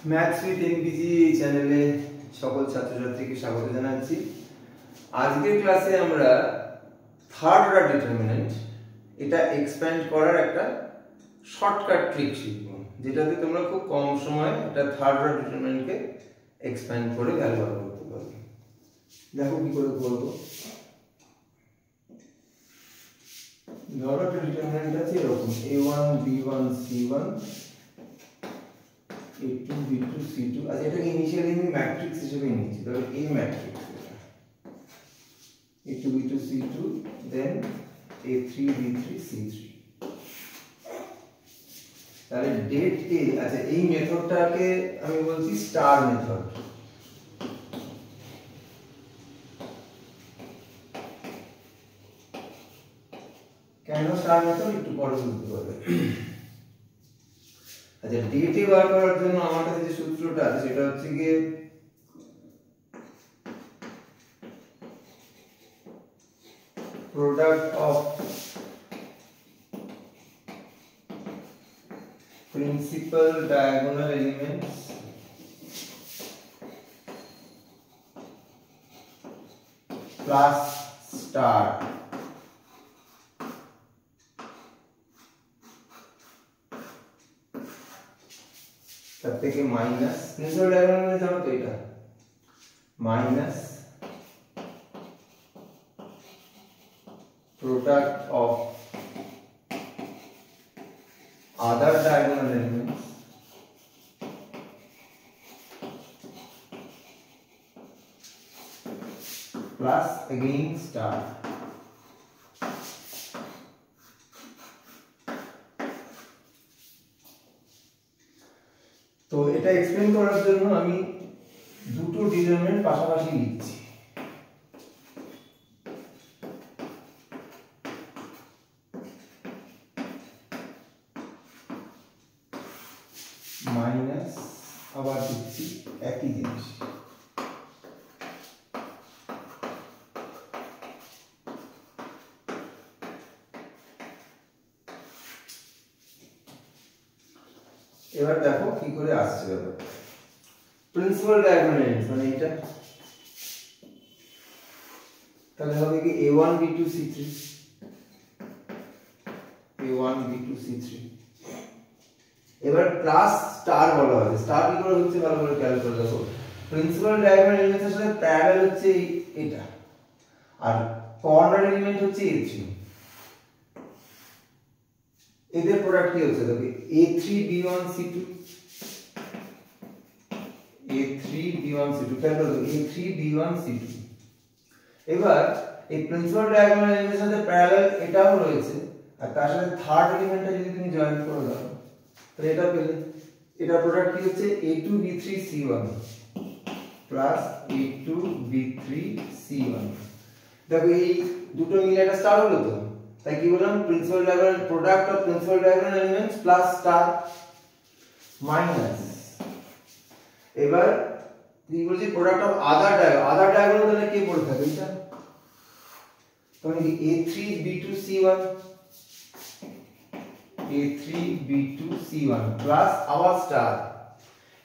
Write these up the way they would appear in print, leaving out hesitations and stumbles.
Maths with MPEG এই চ্যানেলে সকল ছাত্রছাত্রীকে স্বাগত জানাচ্ছি। আজকের ক্লাসে আমরা থার্ড অর্ডার ডিটারমিনেন্ট এটা এক্সপ্যান্ড করার একটা শর্টকাট ট্রিক শিখব, যেটাতে তোমরা খুব কম সময়ে একটা থার্ড অর্ডার ডিটারমিনেন্টকে এক্সপ্যান্ড করে ভ্যালু বার করতে পারবে। দেখো কি করে করব। ধরো একটা ডিটারমিনেন্ট আছে এরকম a1 b1 c1 a2 b2 c2। আচ্ছা, এটাকে ইনিশিয়ালি আমি ম্যাট্রিক্স হিসেবে নিচ্ছি, তবে এই ম্যাট্রিক্স a2 b2 c2 দেন a3 b3 c3। তাহলে ডেট এ, আচ্ছা এই মেথডটাকে আমি বলছি স্টার মেথড। কেন স্টার মেথড একটু পরে বুঝতে পারবে। আচ্ছা, ডেটে বার করার জন্য আমার কাছে যে সূত্রটা আছে সেটা হচ্ছে গিয়ে product of principal diagonal elements plus star তার থেকে মাইনাস প্রিন্সিপাল ডায়াগোনাল জানো তো, এটা minus product of other diagonal elements plus again star। তো এটা এক্সপ্লেন করার জন্য আমি দুটো ডিটারমিনেন্ট পাশাপাশি লিখছি। মাইনাস আবার দিচ্ছি একই জিনিস। এবার দেখো কি করে আসছে ব্যাপারটা। প্রিন্সিপাল ডায়াগোনাল এলিমেন্টস মানে এটা, তাহলে হবে কি a1 b2 c3 a1 b2 c3। এবার প্লাস স্টার বলা হবে। স্টার কি করে হচ্ছে ভালো করে খেয়াল করে দেখো। প্রিন্সিপাল ডায়াগোনাল এলিমেন্টসের সাথে প্যারালাল হচ্ছে এটা, আর কর্নার এলিমেন্ট হচ্ছে a3। এদের প্রোডাক্ট কি হচ্ছে দেখো a3 b1 c2 a3 b1 c2 খেয়াল করো a3 b1 c2। এবার এই প্রিন্সিপাল ডায়াগোনাল এলিমেন্টের সাথে প্যারালাল এটাও রয়েছে, আর তার সাথে থার্ড এলিমেন্টটা যদি তুমি জয়েন করে দাও তাহলে এটা পেলে। এটা প্রোডাক্ট কি হচ্ছে a2 b3 c1 plus a2 b3 c1। দেখো এই দুটো মিলে একটা স্টার হলো, তো তাই কি বললাম principal diagonal product of principal diagonal elements plus star minus. এবার কি বলছি প্রোডাক্ট অফ আদার ডায়াগোনাল তাহলে কি পড়ে থাকে এটা, তখন a3 b2 c1 a3 b2 c1 plus আবার স্টার।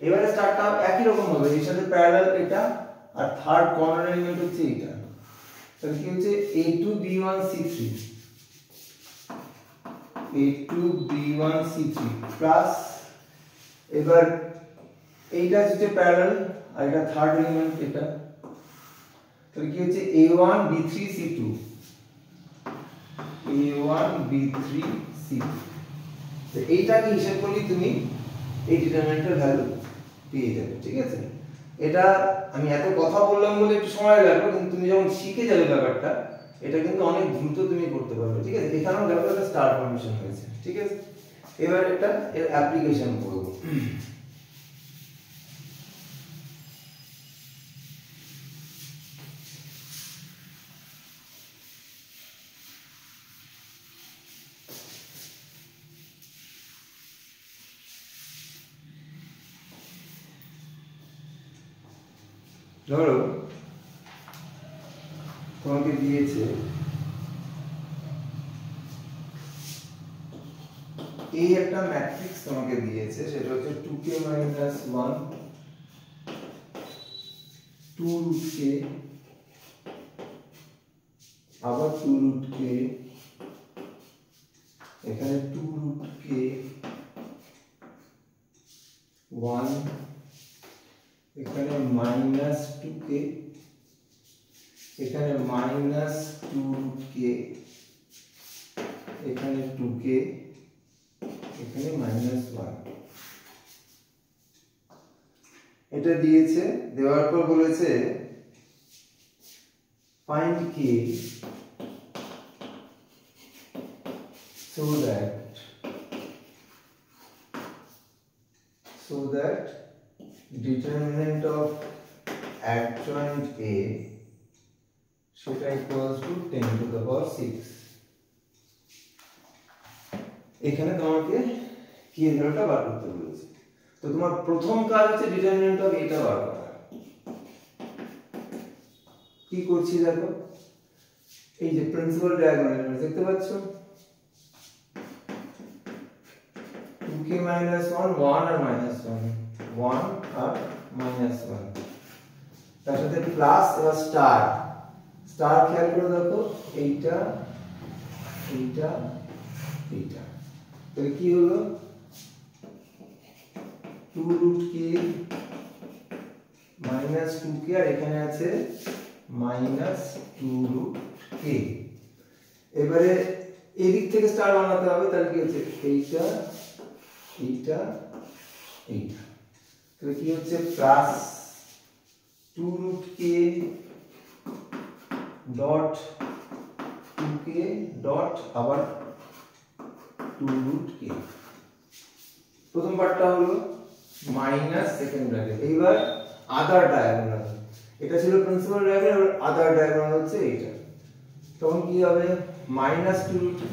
এবারে স্টারটা একই রকম হবে, এর সাথে প্যারালাল এটা, আর থার্ড কর্নার এলিমেন্ট হচ্ছে এটা। তাহলে কি হচ্ছে a2 b1 c3 a2 b1 c3 plus এবার এইটা হচ্ছে প্যারালাল আর এটা থার্ড এলিমেন্ট এটা। তাহলে কি হচ্ছে a1 b3 c2 a1 b3 c2। তো এইটাকে হিসাব করলে তুমি এই ডিটারমিনেন্টের ভ্যালু পেয়ে যাবে। ঠিক আছে, এটা আমি এত কথা বললাম বলে একটু সময় লাগবে, কিন্তু তুমি যখন শিখে যাবে ব্যাপারটা এটা কিন্তু অনেক দ্রুত তুমি করতে পারবে। ঠিক আছে, এখানেও দেখো একটা স্টার ফরমেশন হয়েছে। ঠিক আছে, এবার এটা এর অ্যাপ্লিকেশন করব। ধরো তোমাকে দিয়েছে এই একটা ম্যাট্রিক্স তোমাকে দিয়েছে, সেটা হচ্ছে 2k - 1 2√k আবার 2√k, এখানে 2√k 1, এখানে -2k, এখানে -2√k, এখানে 2k, এখানে -1। এটা দিয়েছে, দেওয়ার পর বলেছে find k so that determinant of adjoint A সেটা equals to 10⁶। এখানে তোমাকে কি ভ্যালুটা বার করতে বলেছে। তো তোমার প্রথম কাজ হচ্ছে ডিটারমিনেন্ট অফ এটা বার করা। কি করছি দেখো, এই যে প্রিন্সিপাল ডায়াগোনাল এলিমেন্ট দেখতে পাচ্ছ, 2k - 1 1 আর -1 1 আর -1, তার সাথে প্লাস এবার স্টার স্টার খেয়াল করে দেখো, এইটা এইটা এইটা, তাহলে কি হলো 2√k -2k আর এখানে আছে -2√k। এবারে এই দিক থেকে স্টার বানাতে হবে, তাহলে কি হচ্ছে এইটা এইটা এইটা, তাহলে কি হচ্ছে plus 2√k dot 2k dot আবার 2√k। প্রথম পার্টটা হলো মাইনাস সেকেন্ড ব্র্যাকেট। এইবার আদার ডায়াগোনাল, এটা ছিল প্রিন্সিপাল ডায়াগোনাল, আদার ডায়াগোনাল হচ্ছে এইটা। তখন কি হবে -2√k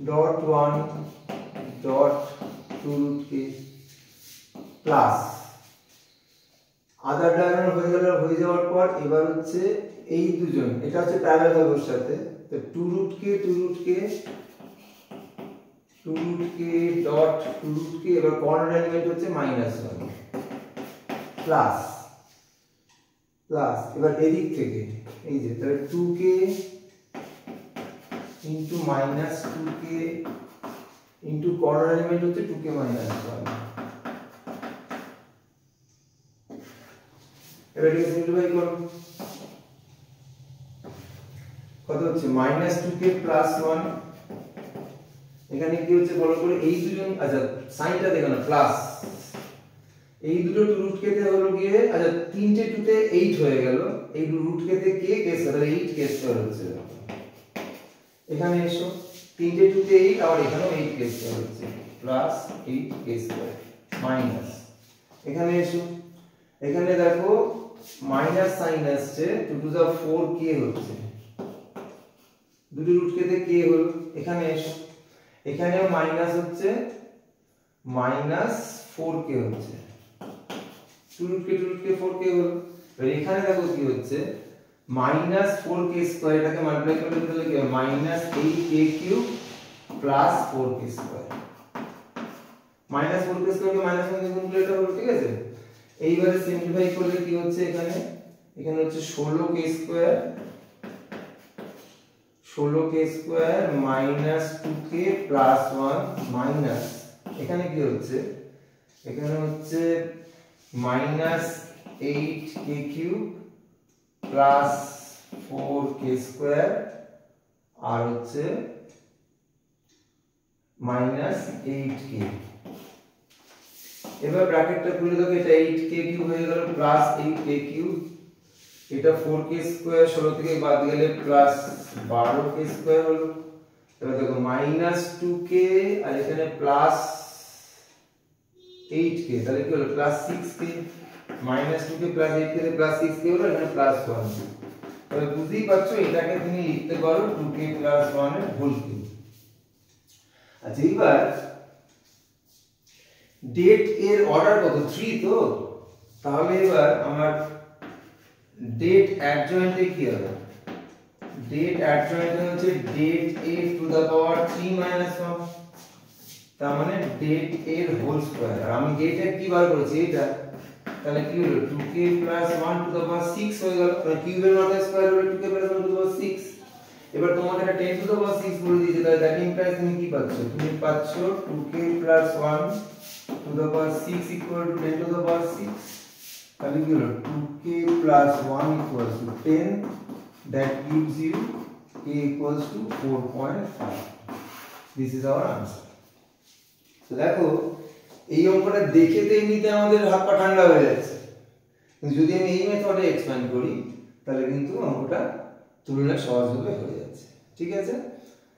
dot 1 dot 2√k plus আদার ডায়াগোনাল হয়ে যাওয়ার পর এবার হচ্ছে এই দুজন, এটা হচ্ছে প্যারালাল হবে ওর সাথে, তো 2√k ডট 2√k, এবার কর্নার এলিমেন্ট হচ্ছে -1 প্লাস প্লাস এবার এদিক থেকে এই যে তাহলে 2k into -2k into corner element হচ্ছে 2k - 1। এবার এটাকে সিম্পলিফাই করো, কত হচ্ছে -2k প্লাস 1, এখানে কি হচ্ছে বলো করে এই দুজন, আচ্ছা সাইনটা দেখো না প্লাস, এই দুটো √k তে হলো গিয়ে, আচ্ছা তিনটে 2 তে 8 হয়ে গেল, এই √k তে k কেস তাহলে 8k² হচ্ছে। এখানে এসো তিনটে 2 তে 8 আর এখানেও 8k² হচ্ছে প্লাস 8k² মাইনাস, এখানে এসো এখানে দেখো মাইনাস সাইন আসছে 2 * 4k হচ্ছে, দুটো √k তে k হলো, এখানে এসো এখানেও মাইনাস হচ্ছে -4k হচ্ছে, 2√k 4k হলো। এবার এখানে দেখো কি হচ্ছে -4k², এটাকে মাল্টিপ্লাই করলে তাহলে কি হবে -8k³ প্লাস 4k², -4k² কে -1 দিয়ে গুণ করলে এটা হলো, ঠিক আছে। এইবারে সিম্পলিফাই করলে কি হচ্ছে এখানে হচ্ছে 16k² -2k প্লাস 1 মাইনাস, এখানে কি হচ্ছে এখানে হচ্ছে -8k³ প্লাস 4k² আর হচ্ছে -8k। এবার ব্র্যাকেটটা খুলে দেখো, এটা 8k³ হয়ে গেল প্লাস 8k³, এটা 4k² 16 থেকে বাদ গেলে প্লাস 12k² হলো। এবার দেখো -2k আর এখানে প্লাস 8k, তাহলে কি হলো plus 6k, -2k plus 8k তে প্লাস 6k হলো, এখানে প্লাস 1। তাহলে বুঝতেই পারছো এটাকে তুমি লিখতে পারো 2k প্লাস 1 এর হোল কিউব। আচ্ছা এবার ডেট এর অর্ডার কত 3, তো তাহলে এবার আমার ডেট অ্যাডজয়েন্টে কি হবে, ডেট অ্যাডজয়েন্ট হচ্ছে det a to the power 3 minus 1, তার মানে ডেট a এর হোল স্কয়ার। আর আমি ডেট এর কি বার করেছি এটা, তাহলে কি হলো 2k plus 1 to the power 6 হয়ে গেল। তাহলে কিউবের মাথায় স্কয়ার হলো 2k plus 1 to the power 6। এবার তোমাদের এটা 10 টু দা পাওয়ার 6 বলে দিয়েছে, তাহলে দ্যাট ইমপ্লাইজ তুমি কি পাচ্ছ, তুমি পাচ্ছ 2k plus 1 to the power 6 equal to 10 to the power 6। তাহলে কি হলো 2k plus 1 equals to 10, that gives you k equals to 4.5. This is our answer. তো দেখো এই অঙ্কটা দেখে তো এমনিতে আমাদের হাত পা ঠান্ডা হয়ে যাচ্ছে, কিন্তু যদি আমি এই মেথডে এক্সপ্যান্ড করি তাহলে কিন্তু অঙ্কটা তুলনায় সহজভাবে হয়ে যাচ্ছে। ঠিক আছে,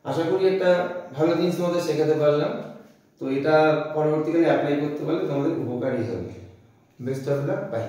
আশা করি একটা ভালো জিনিস তোমাদের শেখাতে পারলাম। তো এটা পরবর্তীকালে অ্যাপ্লাই করতে পারলে তোমাদের উপকারী হবে। Best of luck, by.